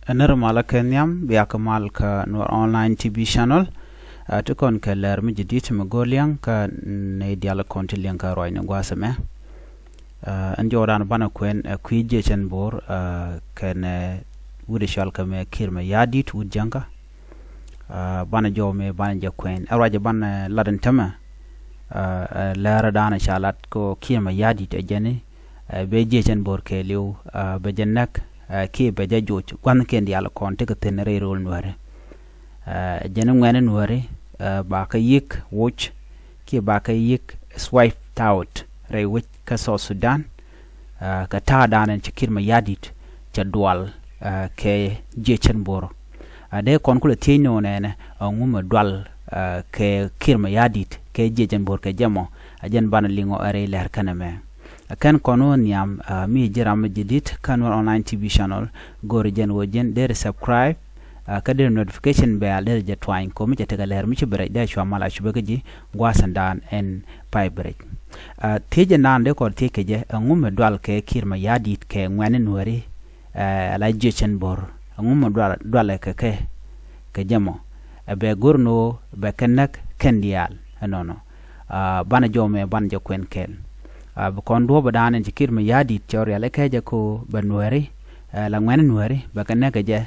نرمال كنيام بياكمال كنور أونلاين تي في channel تكون كلر مجديد مقوليان كنيديال كونتليان كروي نقاسمه انجوران بانا كوين كويجي چنبور كن ودشال كم كير ما ياديت ودجانكا بانا جو مي بانا جا كوين اراجا بانا لادن تما لارا دانا شالات كو كير ما ياديت اجاني بيجي چنبور كليو بجنك كي بجا جوج كوان كين ديال كون تك تنري رول نواري جنم غانا نواري باكا يك ووش كي باكا يك سوايف تاوت ري وچ كسو سودان كتا دانن چكير ما ياديت جدوال كي جيچن بورو ده كون كل تينو نene ngum dwal ke kirma yadit ke jejen bor ke jamo ajen ban lingo are ler kaname kan kono niam mi jiram jidit kan online tv channel gor jen wojen der subscribe ka der notification bell der je twine ko mi tega ler mi ci bere da shwa mala ci begeji gwasandan en pay break teje nan de ko teke je ngum dwal ke kirma yadit ke ngwane nuari la jechen bor ngum dwal ke jamo be gorno be kenak kendial nono bana jome ban je kwen kel bu kon do badane ci kirma yadit cior yale ke je ko be nuari la ngwane nuari be kenak je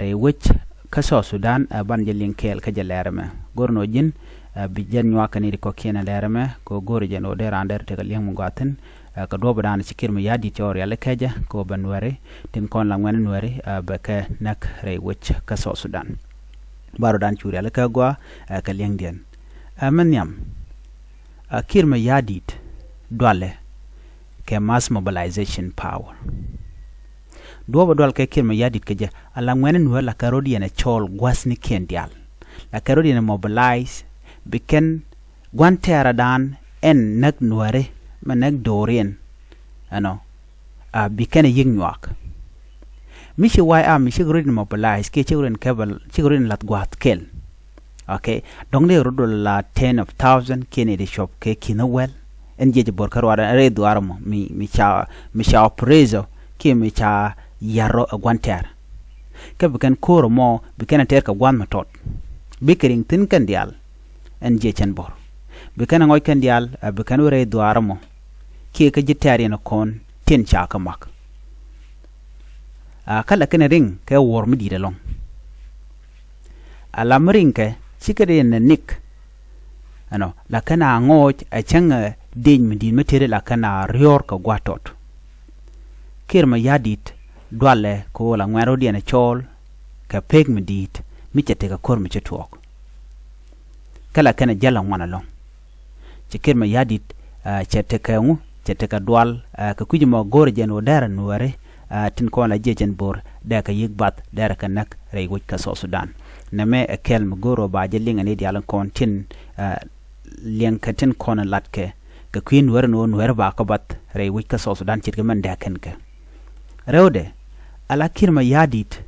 re wech kaso sudan ban je linkel ke je lerme gorno jin bi jen nyakani ko kena lerme ko gori jen o der ander te gal yemu gaten ka do badana ci kirma yadi teori ale keje ko ban wari tin kon la ngwen wari be ke nak re wech kaso sudan baro dan churi ale ka gwa ka leng den amanyam kirma yadi dwale ke mass mobilization power do dwal ke kirma yadi keje ala ngwen wala karodi ene chol gwasni kendial la karodi ene mobilize biken gwantera dan en nak nuare manak dorien ano biken yingwak mishi why mishi grid mobilize ke children kabal children lat gwat kel okay dong de rodol la 10 of 1000 kene de shop ke kinawel en jeje bor karwara re duarmo mi cha prezo ke mi cha yaro gwantera ke biken koro mo biken ter ka gwan matot bikering tin kan dial en jechen bor bikan ngoy kan dial bikan wore duaramo ki ka jitari na kon tin chaka mak kala kan ring ka wor mi di long ala mring ke chikere na nik ano la kana ngoj a changa din mi din metere la kana rior ka gwatot kirma yadit dwale ko la ngwaro di na chol ka peg mi dit mi chete ka kor mi chetuok kala kana jala wana long chikir ma yadit chete ka dwal ka kujimo gor jen o dara nuare tin ko la jejen bor da ka yigbat dara ka nak rey wuj ka so sudan name kel m goro ba je linga ne dialan kontin lien katin kona latke ka queen wer no wer ba ka bat rey wuj ka so sudan chit ka man da kan ka rewde ala kirma yadit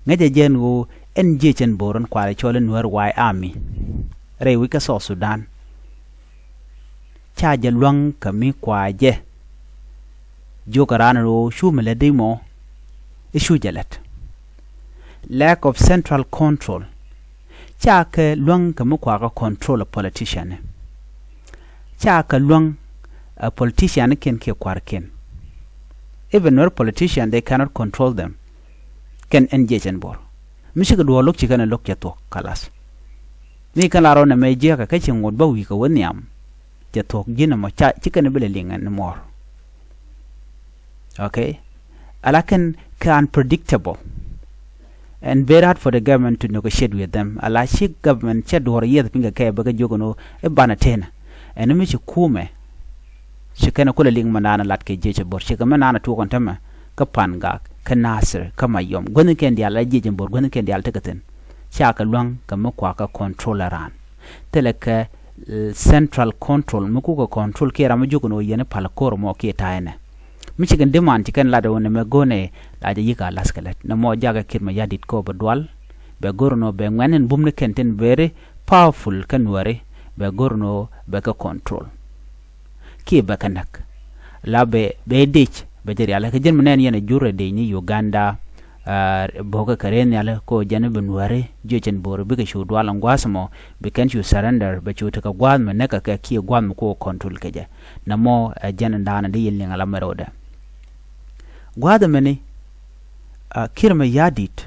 ngaje jen wo en jechen boron kwale cholen wer wai army rey wika so sudan cha je luang kami kwaje jokarana ro shumele demo ishu jalet lack of central control cha ke luang kami kwa ka control a politician cha ka luang a politician ken ke kwarken even our politician they cannot control them ken engage bor mishiga do lok chikana lok chato kalas ni kala ro na meje ka kachin wod ba wi ka woniam chato gina mo cha chikana bele linga na mor okay alakan can predictable and very hard for the government to negotiate with them ala shi government cha do riya pinga kay baga jogono e bana tena en mi chi kume shikana kula ling manana lat ke jeje bor shika manana tu kon tama ka panga ka nasir kama yom gonu ken dia la jeje bor gonu ken dia takaten chaka luang kama kwa ka controlleran teleka central control muku ko control kera ma jogono yene pala kor mo ke tayene michigan demand tikan la do ne me gone la je yika laskalet na mo jaga kirma yadit ko badwal be gorno be ngwanen bumne kenten very powerful kanware be gorno be ka control ki be kanak la be dich be jeri ala ke jen menen yene jure de ni Uganda boga karen yale ko jane benware jechen bor bi ke shu dwal ngwasmo bi can you surrender ba chu ta gwad me ne ka ki gwad mo ko control keje na mo jane ndana de yin ngala merode gwada meni kirma yadit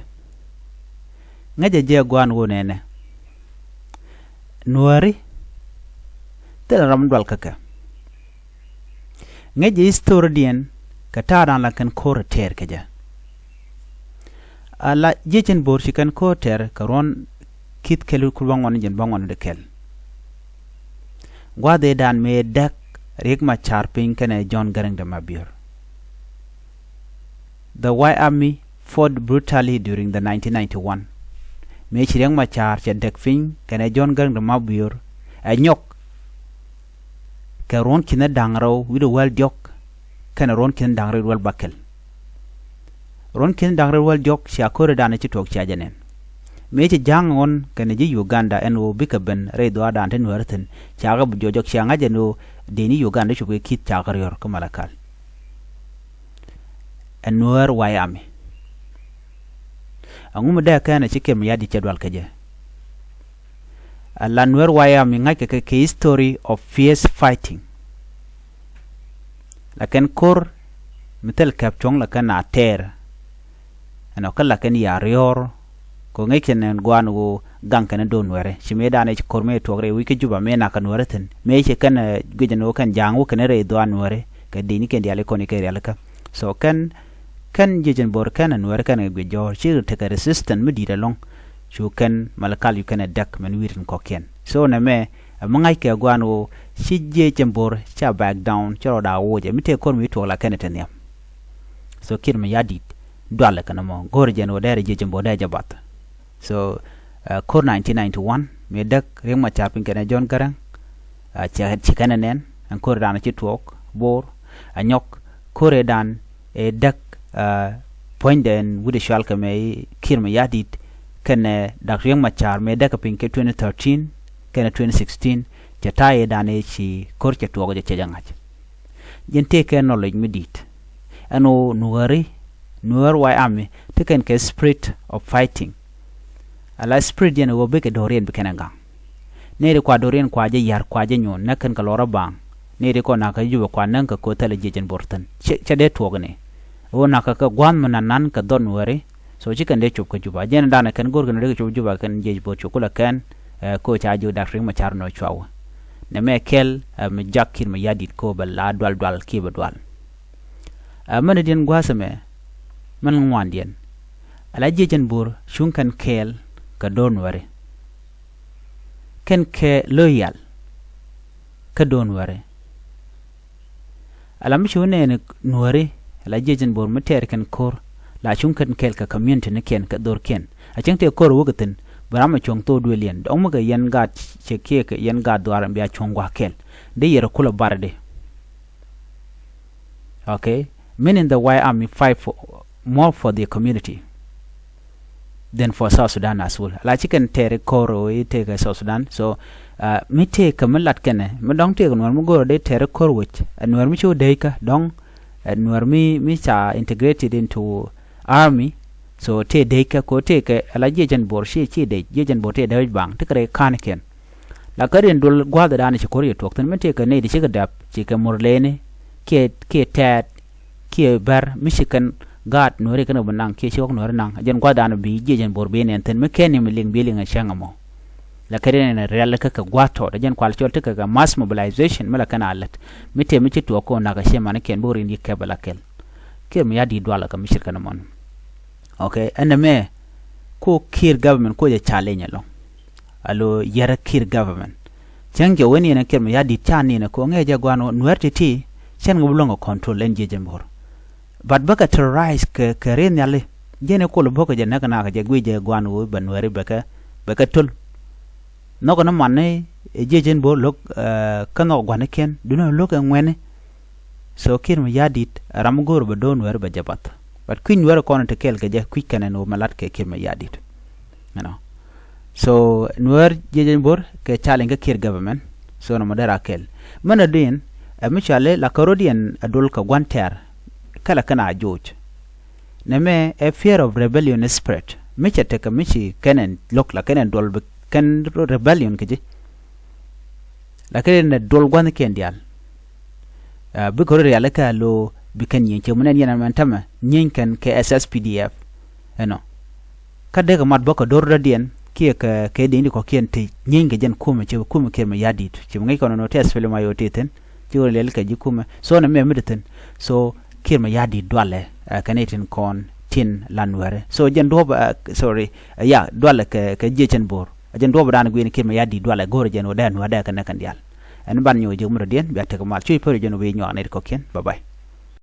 ngaje je gwan wonene nuari tel ram dwal kaka ngaje historian kataran la kan kor ter keje ala jechen bor shikan ko ter karon kit kelu kulwangon jen bangon de kel gwade dan me dak rigma charping kane John Garang de Mabir. The White Army fought brutally during the 1991. Me chireng machar che dek fin kane John Garang de Mabir a nyok karon kina dangro wido wel jok kana ron kina dangro wel bakel ron kin dangre wal jok sha kore dana ci tok chajanen me ci jangon kan ji Uganda eno bika ben re do adan ten werten chaga bu jojok sha ngaje no deni Uganda chu kit chagar yor ko malakal en Nuer wayami angum da kana ci kem yadi chadwal kaje alla Nuer wayami ngake ke history of fierce fighting laken kor mitel kapchong lakan ater ano kala ken ya rior ko ngeken gwan go gankan do Nuere chime dane ci korme togre wiki juba me na kan wereten me ci kan gujeno kan jangu kan re do Nuere ka dini ken diale ko ni ke relaka so kan jejen bor kan Nuere kan gujo ci te ka resistant mi dira long chu kan malakal yu kan dak men wirin ko ken so na me mangai ke gwan go ci jejen bor cha back down ci roda woje mi te kormi to la kan ten yam so kirma yadi dwal kana mo gorjen o dere jejem bo da jabat so kor 1991 me dak rema chapin kana John Garang ci kana nen an kor dana ci tok bor anyok kore dan e dak point den wude shalka me kirma yadit kana dak rema char me dak pin ke 2013 kana 2016 jataye dane ci kor ci tok je ci jangaj jente ke knowledge medit ano Nuer why army taken ke spirit of fighting ala spirit yen wo beke dorien bekenanga nere kwa dorien kwa je yar kwa je nyon nakan ka lora bang nere ko na ka jubo kwa nan ka ko tele jejen bortan che de togne wo na ka gwan manan ka don wore so chikan de chup ka juba jen dana kan gorgan de chup juba kan jej bo chukula kan ko cha ju da ring ma char no chwa ne me kel me jakkin ma yadit ko bal dwal ki badwal man den gwasame man ngwandien ala jejen bur shunkan kel ka don ware ken ke loyal ka don ware ala mi shune Nuere ala jejen bur meter ken kor la shunkan kel ka community ne ken ka dor ken a chengte kor wugatin barama chong to duelien dong maga yen ga cheke ke yen ga dwar mbiya chongwa kel de yero kula barde okay men in the White Army fight more for the community than for South Sudan as well. La chicken tere koro take South Sudan. So me take a melat kene. Me don't take one go de tere kor which and where me show deka dong and where me cha integrated into army. So te deka ko take a la jejen bor she de jejen bote de bang take a kaniken. La karin dul gwada dani chikori talk then me take a nade chika dap chika morlene ke tat ke bar Michigan God Nuere kana banang ke shok Nuere nang jen gwada na bi jejen bor be nen ten me ken mi ling biling a shangamo la karen na real ka gwato da jen kwal chol ka mass mobilization mala kana alat mite mi to ko na ka shema na ken bor indi ke balakel ke mi yadi dwala ka mishir kana mon okay and me ko kiir government ko je challenge lo alo yara kiir government jange woni na ke mi yadi chani na ko ngeje gwano Nuer ti chen ngulongo control en jejen bor but baka terrorize ke ren yale jene ko lo boko je naka na je gwije gwan wo Nuere baka tul no ko na manne jejen bo lok kano gwan ken duno lok ngwene so kin yadit ramgor be don Nuere ba jabat but queen Nuere kono te kel ke je quick kana no malat ke kin yadit you know so Nuere jejen bor ke challenge kiir government so no madara kel mana din michale la karodian adol ka gwanter kala kana George neme a fear of rebellion spirit miche teka michi kenen lok la kenen dol be ken rebellion kiji la kenen dol gwan ken dial bi ko real ka lo bi ken yin chemunen yana man tama nyin kan ke SSPDF eno kadde ga mat boko dor radien ki ka ke de ko ken te nyin ge jen kuma che kuma ke ma yadi che ngai kono no test film ayo teten ci wol lel ka ji kuma so na me medeten so kir ma yadi dualɛ kanetin kon tin lanware so jen do sorry ya dualɛ ke jechen bor jen do dan gwen kir ma yadi dualɛ gor jen o dan wada kan kan dial en ban nyo je mu den bi atek mal ci pere jen o be nyo ne ko ken bye bye